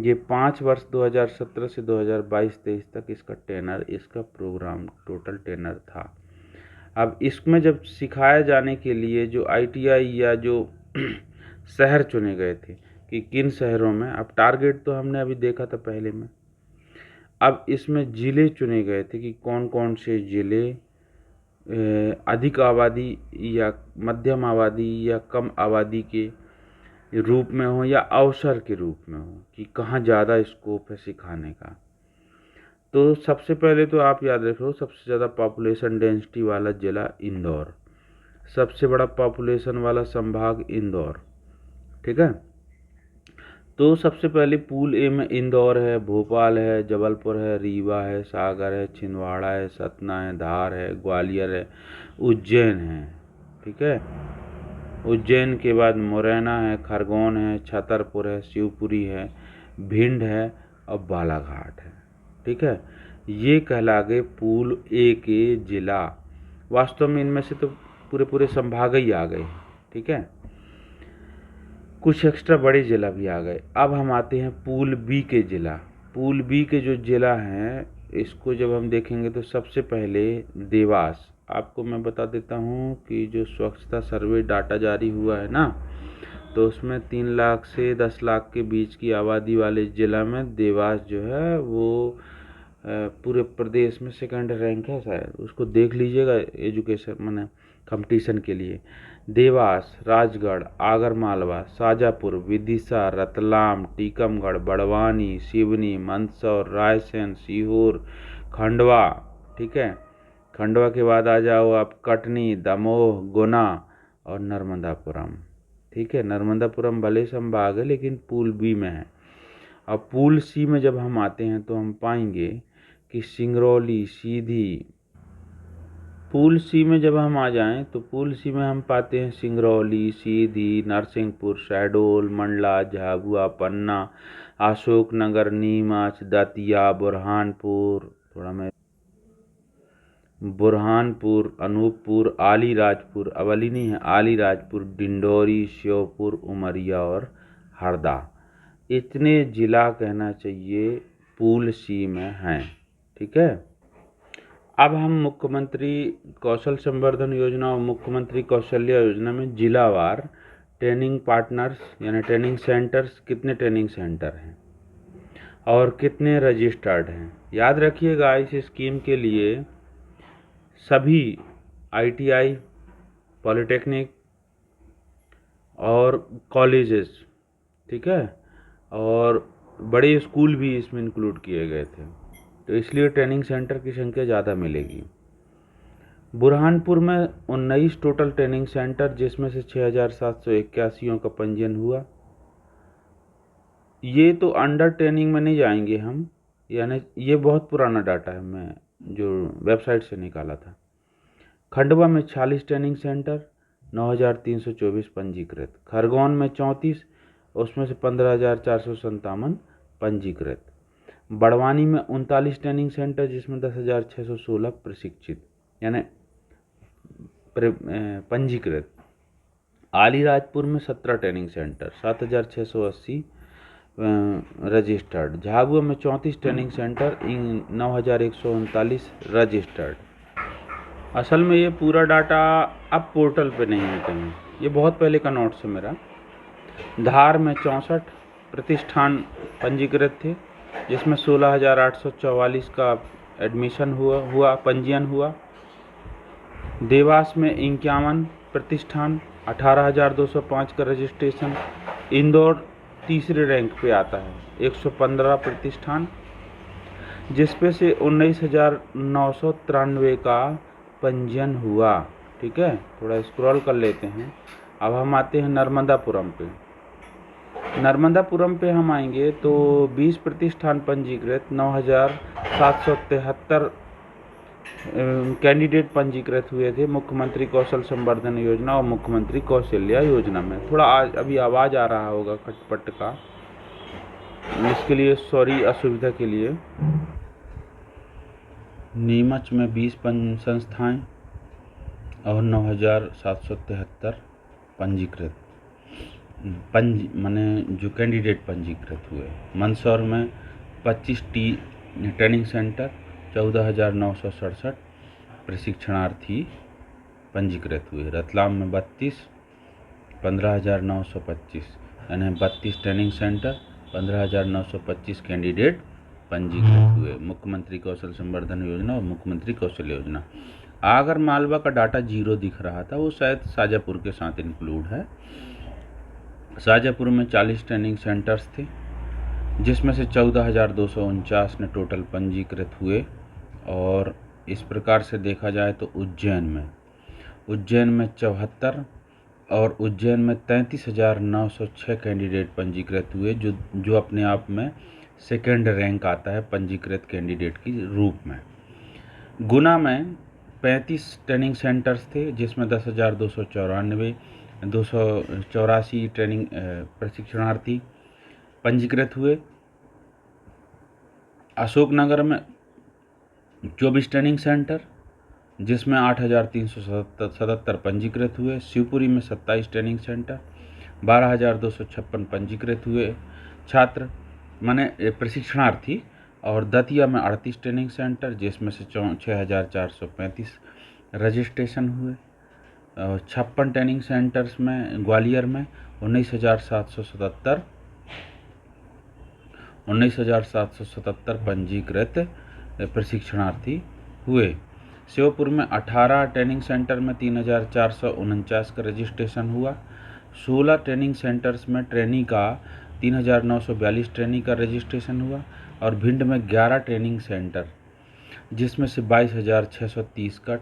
ये 5 वर्ष 2017 से 2022-23 तक इसका टेनर, इसका प्रोग्राम टोटल टेनर था। अब इसमें जब सिखाया जाने के लिए जो ITI या जो शहर चुने गए थे कि किन शहरों में, अब टारगेट तो हमने अभी देखा था पहले में, अब इसमें ज़िले चुने गए थे कि कौन कौन से ज़िले अधिक आबादी या मध्यम आबादी या कम आबादी के रूप में हो या अवसर के रूप में हो, कि कहाँ ज़्यादा स्कोप है सिखाने का। तो सबसे पहले तो आप याद रखो, सबसे ज़्यादा पॉपुलेशन डेंसिटी वाला ज़िला इंदौर, सबसे बड़ा पॉपुलेशन वाला संभाग इंदौर, ठीक है। तो सबसे पहले पूल ए में इंदौर है, भोपाल है, जबलपुर है, रीवा है, सागर है, छिंदवाड़ा है, सतना है, धार है, ग्वालियर है, उज्जैन है, ठीक है। उज्जैन के बाद मुरैना है, खरगोन है, छतरपुर है, शिवपुरी है, भिंड है और बालाघाट है, ठीक है। ये कहला गए पूल ए के ज़िला। वास्तव में इनमें से तो पूरे संभाग ही आ गए, ठीक है। कुछ एक्स्ट्रा बड़े ज़िला भी आ गए। अब हम आते हैं पूल बी के ज़िला। पूल बी के जो ज़िला हैं, इसको जब हम देखेंगे तो सबसे पहले देवास। आपको मैं बता देता हूँ कि जो स्वच्छता सर्वे डाटा जारी हुआ है ना, तो उसमें 3 लाख से 10 लाख के बीच की आबादी वाले ज़िला में देवास जो है वो पूरे प्रदेश में सेकंड रैंक है शायद। उसको देख लीजिएगा एजुकेशन माने कंपटीशन के लिए। देवास, राजगढ़, आगरमालवा, शाजापुर, विदिशा, रतलाम, टीकमगढ़, बड़वानी, सिवनी, मंदसौर, रायसेन, सीहोर, खंडवा, ठीक है। खंडवा के बाद आ जाओ आप कटनी, दमोह, गुना और नर्मदापुरम, ठीक है। नर्मदापुरम भले संभाग है लेकिन पूल बी में है। अब पूल सी में जब हम आते हैं तो हम पाएंगे कि सिंगरौली, सीधी। पूल सी में जब हम आ जाएं तो पूल सी में हम पाते हैं सिंगरौली, सीधी, नरसिंहपुर, शहडोल, मंडला, झाबुआ, पन्ना, अशोकनगर, नीमच, दतिया, बुरहानपुर, अनूपपुर, आलीराजपुर, अवली नहीं है, आलीराजपुर, डिंडोरी, श्योपुर, उमरिया और हरदा। इतने ज़िला कहना चाहिए पूल सी में हैं, ठीक है। अब हम मुख्यमंत्री कौशल संवर्धन योजना और मुख्यमंत्री कौशल्या योजना में जिलावार ट्रेनिंग पार्टनर्स यानी ट्रेनिंग सेंटर्स, कितने ट्रेनिंग सेंटर हैं और कितने रजिस्टर्ड हैं। याद रखिएगा, इस स्कीम के लिए सभी ITI, पॉलिटेक्निक और कॉलेजेस, ठीक है, और बड़े स्कूल भी इसमें इंक्लूड किए गए थे, तो इसलिए ट्रेनिंग सेंटर की संख्या ज़्यादा मिलेगी। बुरहानपुर में 19 टोटल ट्रेनिंग सेंटर, जिसमें से 6,781 का पंजीयन हुआ। ये तो अंडर ट्रेनिंग में नहीं जाएंगे हम, यानी ये बहुत पुराना डाटा है, मैं जो वेबसाइट से निकाला था। खंडवा में 46 ट्रेनिंग सेंटर, 9,324 पंजीकृत। खरगोन में 34, उसमें से 15,457 पंजीकृत। बड़वानी में 39 ट्रेनिंग सेंटर, जिसमें 10,616 प्रशिक्षित यानी पंजीकृत। आलीराजपुर में 17 ट्रेनिंग सेंटर, 7,680 रजिस्टर्ड। झाबुआ में 34 ट्रेनिंग सेंटर, 9,139 रजिस्टर्ड। असल में ये पूरा डाटा अब पोर्टल पे नहीं है कहीं, ये बहुत पहले का नोट्स है मेरा। धार में 64 प्रतिष्ठान पंजीकृत थे, जिसमें 16,844 का एडमिशन पंजीयन हुआ। देवास में 51 प्रतिष्ठान, 18,205 का रजिस्ट्रेशन। इंदौर तीसरे रैंक पे आता है, 115 प्रतिष्ठान, जिसपे से 19,993 का पंजीयन हुआ, ठीक है। थोड़ा स्क्रॉल कर लेते हैं। अब हम आते हैं नर्मदापुरम पे। नर्मदापुरम पे हम आएंगे तो 20 प्रतिष्ठान पंजीकृत, 9,773 कैंडिडेट पंजीकृत हुए थे मुख्यमंत्री कौशल संवर्धन योजना और मुख्यमंत्री कौशल्या योजना में। थोड़ा अभी आवाज़ आ रहा होगा खटपट का, इसके लिए सॉरी, असुविधा के लिए। नीमच में 20 संस्थाएं और 9,773 पंजीकृत। माने जो कैंडिडेट पंजीकृत हुए। मंदसौर में 25 ट्रेनिंग सेंटर, 14,967 प्रशिक्षणार्थी पंजीकृत हुए। रतलाम में 32, 15,925, यानी 32 ट्रेनिंग सेंटर, 15,925 कैंडिडेट पंजीकृत हुए। मुख्यमंत्री कौशल संवर्धन योजना और मुख्यमंत्री कौशल योजना। आगर मालवा का डाटा 0 दिख रहा था, वो शायद शाजापुर के साथ इंक्लूड है। शाजापुर में 40 ट्रेनिंग सेंटर्स थे, जिसमें से 14,249 ने टोटल पंजीकृत हुए। और इस प्रकार से देखा जाए तो उज्जैन में 74 और उज्जैन में 33,906 कैंडिडेट पंजीकृत हुए, जो अपने आप में सेकेंड रैंक आता है पंजीकृत कैंडिडेट की रूप में। गुना में 35 ट्रेनिंग सेंटर्स थे, जिसमें 10,284 ट्रेनिंग प्रशिक्षणार्थी पंजीकृत हुए। अशोकनगर में 24 ट्रेनिंग सेंटर, जिसमें 8,377 पंजीकृत हुए। शिवपुरी में 27 ट्रेनिंग सेंटर, 12,256 पंजीकृत हुए छात्र माने प्रशिक्षणार्थी। और दतिया में 38 ट्रेनिंग सेंटर, जिसमें से 6,435 रजिस्ट्रेशन हुए। 56 ट्रेनिंग सेंटर्स में ग्वालियर में 19,777 पंजीकृत प्रशिक्षणार्थी हुए। श्योपुर में 18 ट्रेनिंग सेंटर में 3,449 का रजिस्ट्रेशन हुआ। 16 ट्रेनिंग सेंटर्स में ट्रेनी का 3,942 ट्रेनी का रजिस्ट्रेशन हुआ। और भिंड में 11 ट्रेनिंग सेंटर, जिसमें से 22,630 का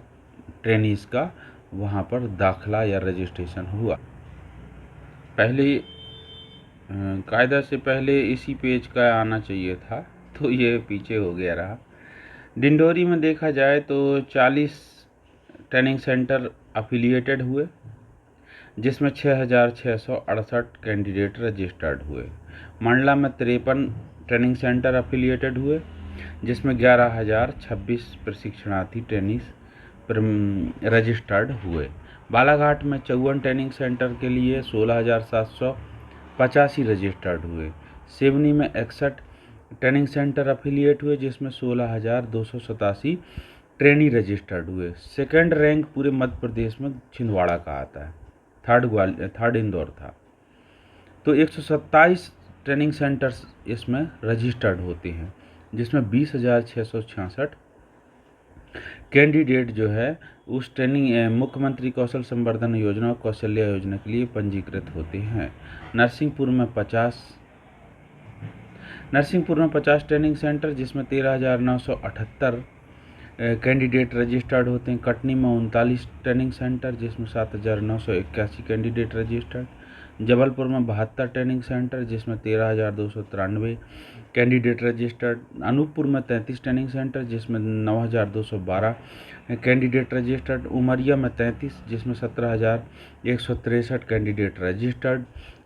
ट्रेनीज का वहाँ पर दाखिला या रजिस्ट्रेशन हुआ। पहले कायदा से पहले इसी पेज का आना चाहिए था, तो ये पीछे हो गया रहा। डिंडोरी में देखा जाए तो 40 ट्रेनिंग सेंटर अफिलिएटेड हुए, जिसमें 6,668 कैंडिडेट रजिस्टर्ड हुए। मंडला में 53 ट्रेनिंग सेंटर अफिलिएटेड हुए, जिसमें 11,026 प्रशिक्षणार्थी ट्रेनीज रजिस्टर्ड हुए। बालाघाट में 54 ट्रेनिंग सेंटर के लिए 16,785 रजिस्टर्ड हुए। सिवनी में 61 ट्रेनिंग सेंटर अफिलिएट हुए, जिसमें 16,287 ट्रेनी रजिस्टर्ड हुए। सेकेंड रैंक पूरे मध्य प्रदेश में छिंदवाड़ा का आता है, थर्ड इंदौर था। तो 127 ट्रेनिंग सेंटर्स इसमें रजिस्टर्ड होते हैं, जिसमें 20,666 कैंडिडेट जो है उस ट्रेनिंग मुख्यमंत्री कौशल संवर्धन योजना और कौशल्या योजना के लिए पंजीकृत होते हैं। नरसिंहपुर में 50 ट्रेनिंग सेंटर, जिसमें 13,978 कैंडिडेट रजिस्टर्ड होते हैं। कटनी में 39 ट्रेनिंग सेंटर, जिसमें 7,981 कैंडिडेट रजिस्टर्ड। जबलपुर में 72 ट्रेनिंग सेंटर, जिसमें 13,293 कैंडिडेट रजिस्टर्ड। अनूपपुर में 33 ट्रेनिंग सेंटर, जिसमें 9,212 कैंडिडेट रजिस्टर्ड। उमरिया में 33, जिसमें 17,163 कैंडिडेट रजिस्टर्ड।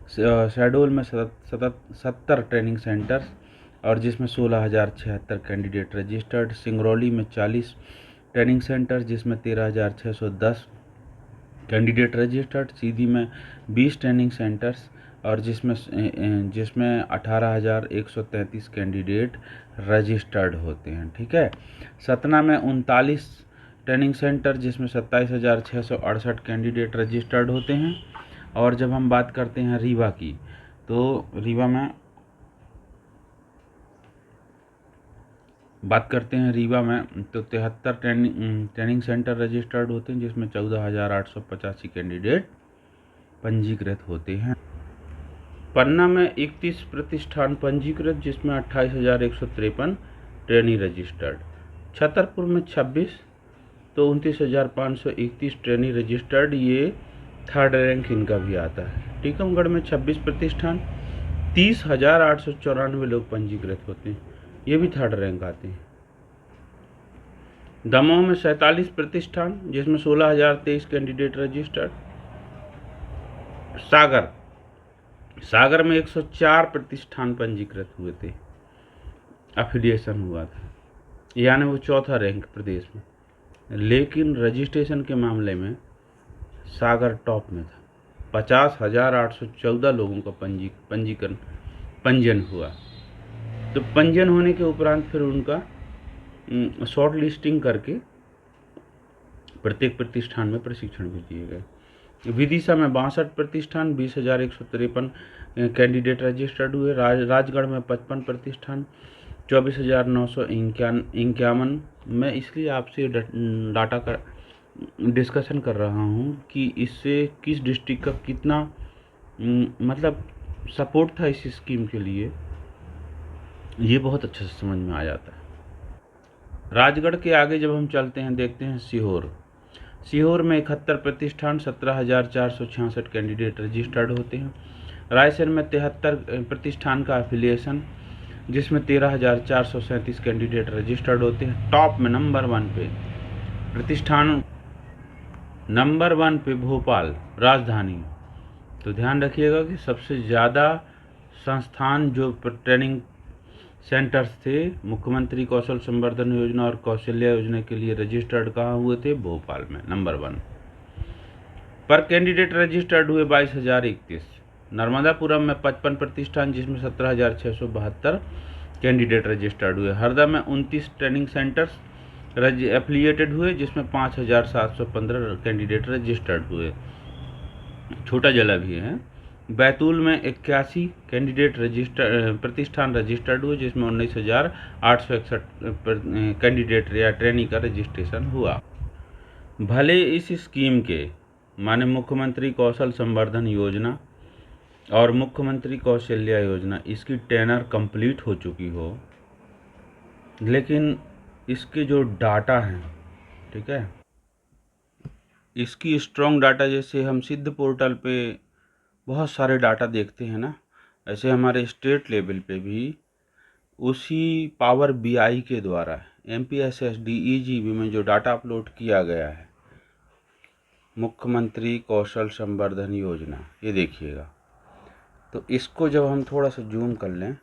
शहडोल में 70 ट्रेनिंग सेंटर्स, और जिसमें 16,076 कैंडिडेट रजिस्टर्ड। सिंगरौली में 40 ट्रेनिंग सेंटर, जिसमें 13,610 कैंडिडेट रजिस्टर्ड। सीधी में 20 ट्रेनिंग सेंटर्स, और जिसमें 18,133 कैंडिडेट रजिस्टर्ड होते हैं। ठीक है। सतना में 39 ट्रेनिंग सेंटर, जिसमें 27,668 कैंडिडेट रजिस्टर्ड होते हैं। और जब हम बात करते हैं रीवा की, तो रीवा में 73 ट्रेनिंग सेंटर रजिस्टर्ड होते हैं, जिसमें 14,885 कैंडिडेट पंजीकृत होते हैं। पन्ना में 31 प्रतिष्ठान पंजीकृत, जिसमें 28,153 ट्रेनी रजिस्टर्ड। छतरपुर में 26, तो 29,531 ट्रेनी रजिस्टर्ड, ये थर्ड रैंक इनका भी आता है। टीकमगढ़ में 26 प्रतिष्ठान, 30,894 लोग पंजीकृत होते हैं, ये भी थर्ड रैंक आते हैं। दमोह में 47 प्रतिष्ठान, जिसमें 16,023 कैंडिडेट रजिस्टर्ड। सागर में 104 प्रतिष्ठान पंजीकृत हुए थे, एफिलिएशन हुआ था, यानी वो चौथा रैंक प्रदेश में। लेकिन रजिस्ट्रेशन के मामले में सागर टॉप में था। 50,814 लोगों का पंजीयन हुआ। तो पंजीयन होने के उपरांत फिर उनका शॉर्ट लिस्टिंग करके प्रत्येक प्रतिष्ठान में प्रशिक्षण भी दिए गए। विदिशा में 62 प्रतिष्ठान, 20,153 कैंडिडेट रजिस्टर्ड हुए। राजगढ़ में 55 प्रतिष्ठान, 24,951। मैं इसलिए आपसे डाटा का डिस्कशन कर रहा हूँ कि इससे किस डिस्ट्रिक्ट का कितना मतलब सपोर्ट था इस स्कीम के लिए, ये बहुत अच्छे से समझ में आ जाता है। राजगढ़ के आगे जब हम चलते हैं, देखते हैं सीहोर में 71 प्रतिष्ठान, 17,466 कैंडिडेट रजिस्टर्ड होते हैं। रायसेन में 73 प्रतिष्ठान का एफिलिएशन, जिसमें 13,437 कैंडिडेट रजिस्टर्ड होते हैं। टॉप में नंबर 1 पे प्रतिष्ठान, नंबर 1 पे भोपाल राजधानी। तो ध्यान रखिएगा कि सबसे ज़्यादा संस्थान जो ट्रेनिंग सेंटर्स थे मुख्यमंत्री कौशल संवर्धन योजना और कौशल्या योजना के लिए रजिस्टर्ड कहाँ हुए थे? भोपाल में नंबर 1 पर कैंडिडेट रजिस्टर्ड हुए 22,031। नर्मदापुरम में 55 प्रतिष्ठान, जिसमें 17,672 कैंडिडेट रजिस्टर्ड हुए। हरदा में 29 ट्रेनिंग सेंटर्स एफिलिएटेड हुए, जिसमें 5,715 कैंडिडेट रजिस्टर्ड हुए। छोटा जला भी है। बैतूल में 81 कैंडिडेट प्रतिष्ठान रजिस्टर्ड हुए, जिसमें 19,861 कैंडिडेट या ट्रेनी का रजिस्ट्रेशन हुआ। भले इस स्कीम के माने मुख्यमंत्री कौशल संवर्धन योजना और मुख्यमंत्री कौशल्या योजना इसकी टेनर कंप्लीट हो चुकी हो, लेकिन इसके जो डाटा हैं, ठीक है, इसकी स्ट्रॉन्ग डाटा, जैसे हम सिद्ध पोर्टल पे बहुत सारे डाटा देखते हैं ना, ऐसे हमारे स्टेट लेवल पे भी उसी पावर BI के द्वारा MPSSDEGB में जो डाटा अपलोड किया गया है, मुख्यमंत्री कौशल संवर्धन योजना, ये देखिएगा। तो इसको जब हम थोड़ा सा जूम कर लें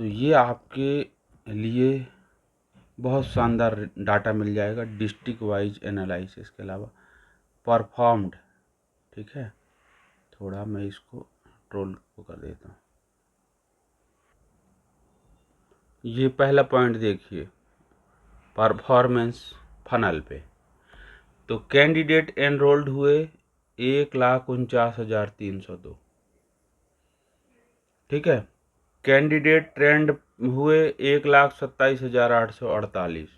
तो ये आपके लिए बहुत शानदार डाटा मिल जाएगा, डिस्ट्रिक्ट वाइज एनालिसिस के अलावा परफॉर्म्ड, ठीक है। थोड़ा मैं इसको ट्रोल को कर देता हूँ। ये पहला पॉइंट देखिए परफॉर्मेंस फनल पे, तो कैंडिडेट एनरोल्ड हुए 1,49,302, ठीक है। कैंडिडेट ट्रेंड हुए 1,27,848,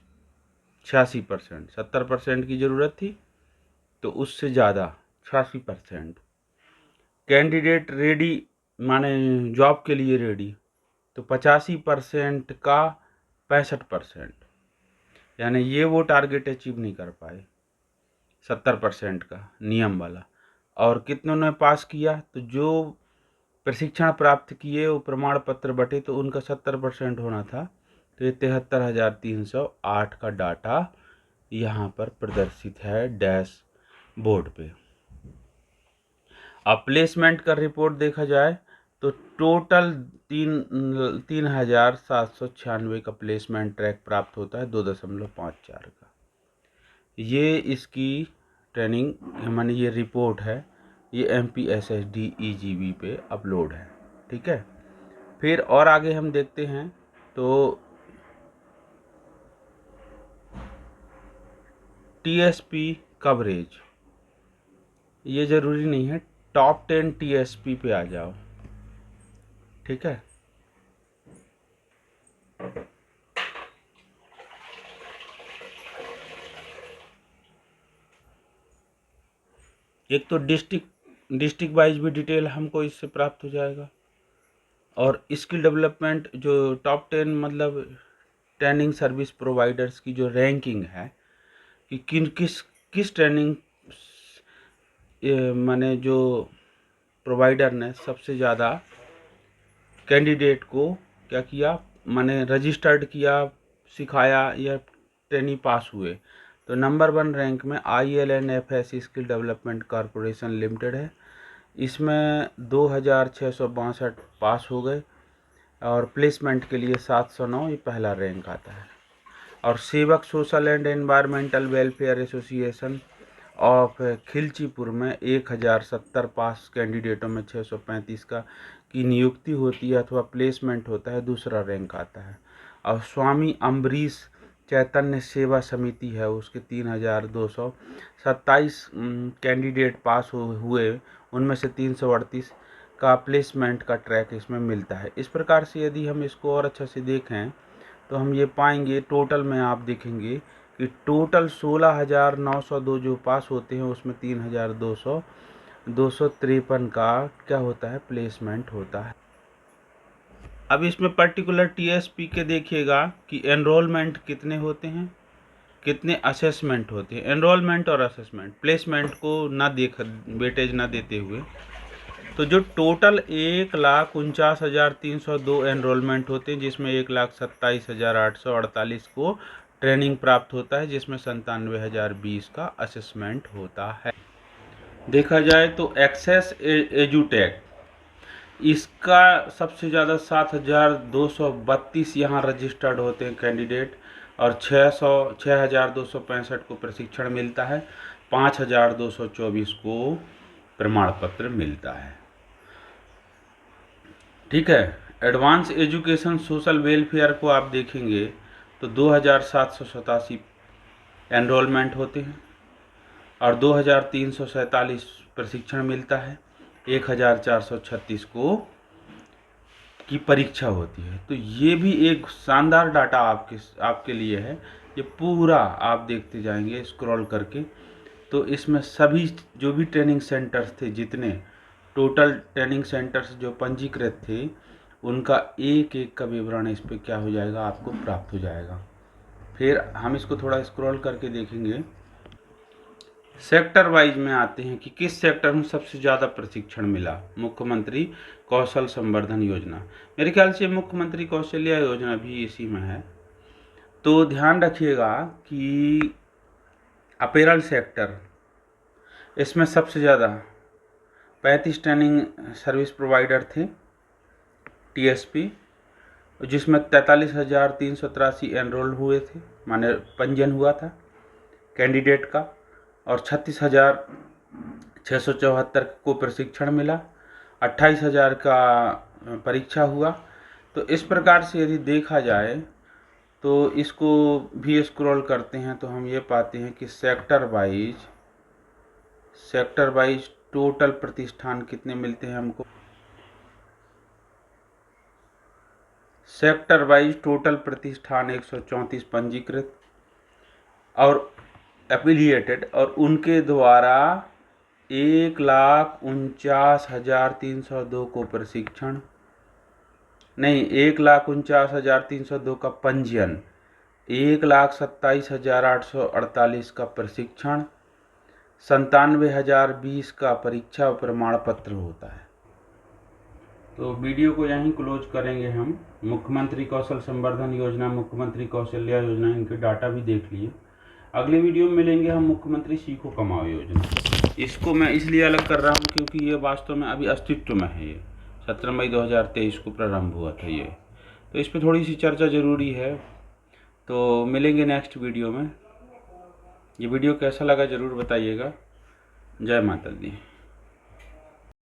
86%। 70% की ज़रूरत थी तो उससे ज़्यादा 86%। कैंडिडेट रेडी माने जॉब के लिए रेडी, तो 85% का 65%, यानी ये वो टारगेट अचीव नहीं कर पाए 70% का नियम वाला। और कितनों ने पास किया? तो जो प्रशिक्षण प्राप्त किए वो प्रमाण पत्र बटे, तो उनका 70% होना था। तो ये 73,308 का डाटा यहाँ पर प्रदर्शित है डैश बोर्ड पे। अब प्लेसमेंट का रिपोर्ट देखा जाए तो टोटल 3,796 का प्लेसमेंट ट्रैक प्राप्त होता है, 2.54 का। ये इसकी ट्रेनिंग माने ये रिपोर्ट है, ये MPSSDEGB पे अपलोड है, ठीक है। फिर और आगे हम देखते हैं तो TSP कवरेज, ये ज़रूरी नहीं है, टॉप 10 TSP पे आ जाओ, ठीक है। एक तो डिस्ट्रिक्ट वाइज भी डिटेल हमको इससे प्राप्त हो जाएगा, और स्किल डेवलपमेंट जो टॉप 10 मतलब ट्रेनिंग सर्विस प्रोवाइडर्स की जो रैंकिंग है कि किस ट्रेनिंग माने जो प्रोवाइडर ने सबसे ज़्यादा कैंडिडेट को क्या किया, माने रजिस्टर्ड किया, सिखाया या ट्रेनिंग पास हुए। तो नंबर 1 रैंक में ILNFS skill development corporation limited है। इसमें 2,662 पास हो गए और प्लेसमेंट के लिए 709, ये पहला रैंक आता है। और सेवक social and environmental welfare association of Khilchipur में 1070 पास कैंडिडेटों में 635 का की नियुक्ति होती है अथवा प्लेसमेंट होता है, दूसरा रैंक आता है। और स्वामी अम्बरीश चैतन्य सेवा समिति है, उसके 3227 कैंडिडेट पास हुए, उनमें से 338 का प्लेसमेंट का ट्रैक इसमें मिलता है। इस प्रकार से यदि हम इसको और अच्छा से देखें तो हम ये पाएंगे, टोटल में आप देखेंगे कि टोटल 16,902 जो पास होते हैं उसमें 3,253 का क्या होता है, प्लेसमेंट होता है। अब इसमें पर्टिकुलर टीएसपी के देखिएगा कि एनरोलमेंट कितने होते हैं, कितने असेसमेंट होते हैं। एनरोलमेंट और असेसमेंट, प्लेसमेंट को ना वेटेज ना देते हुए, तो जो टोटल 1,49,302 एनरोलमेंट होते हैं, जिसमें 1,27,848 को ट्रेनिंग प्राप्त होता है, जिसमें 97,020 का असेसमेंट होता है। देखा जाए तो एक्सेस एजुटेक, इसका सबसे ज़्यादा 7,232 यहाँ रजिस्टर्ड होते हैं कैंडिडेट, और 6,265 को प्रशिक्षण मिलता है, 5,224 को प्रमाण पत्र मिलता है। ठीक है। एडवांस एजुकेशन सोशल वेलफेयर को आप देखेंगे तो 2,787 एनरोलमेंट होते हैं और 2,347 प्रशिक्षण मिलता है, 1,436 को की परीक्षा होती है। तो ये भी एक शानदार डाटा आपके लिए है। ये पूरा आप देखते जाएंगे स्क्रॉल करके, तो इसमें सभी जो भी ट्रेनिंग सेंटर्स थे, जितने टोटल ट्रेनिंग सेंटर्स जो पंजीकृत थे, उनका एक एक का विवरण इस पर क्या हो जाएगा, आपको प्राप्त हो जाएगा। फिर हम इसको थोड़ा स्क्रॉल करके देखेंगे, सेक्टर वाइज में आते हैं कि किस सेक्टर में सबसे ज़्यादा प्रशिक्षण मिला। मुख्यमंत्री कौशल संवर्धन योजना, मेरे ख्याल से मुख्यमंत्री कौशल्या योजना भी इसी में है। तो ध्यान रखिएगा कि अपैरल सेक्टर, इसमें सबसे ज़्यादा 35 ट्रेनिंग सर्विस प्रोवाइडर थे टीएसपी, जिसमें 43,383 एनरोल हुए थे, माने पंजीयन हुआ था कैंडिडेट का, और 36,674 को प्रशिक्षण मिला, 28,000 का परीक्षा हुआ। तो इस प्रकार से यदि देखा जाए तो इसको भी स्क्रॉल करते हैं तो हम ये पाते हैं कि सेक्टर वाइज टोटल प्रतिष्ठान कितने मिलते हैं हमको। सेक्टर वाइज टोटल प्रतिष्ठान 134 पंजीकृत और एफिलिएटेड, और उनके द्वारा 1,49,302 को प्रशिक्षण नहीं, 1,49,302 का पंजीयन, 1,27,848 का प्रशिक्षण, 97,020 का परीक्षा प्रमाण पत्र होता है। तो वीडियो को यहीं क्लोज करेंगे हम। मुख्यमंत्री कौशल संवर्धन योजना, मुख्यमंत्री कौशल्या योजना, इनके डाटा भी देख लिए। अगले वीडियो में मिलेंगे हम मुख्यमंत्री सीखो कमाओ योजना। इसको मैं इसलिए अलग कर रहा हूँ क्योंकि ये वास्तव में अभी अस्तित्व में है। ये 17 मई 2023 को प्रारंभ हुआ था ये, तो इस पर थोड़ी सी चर्चा ज़रूरी है। तो मिलेंगे नेक्स्ट वीडियो में। ये वीडियो कैसा लगा ज़रूर बताइएगा। जय माता दी।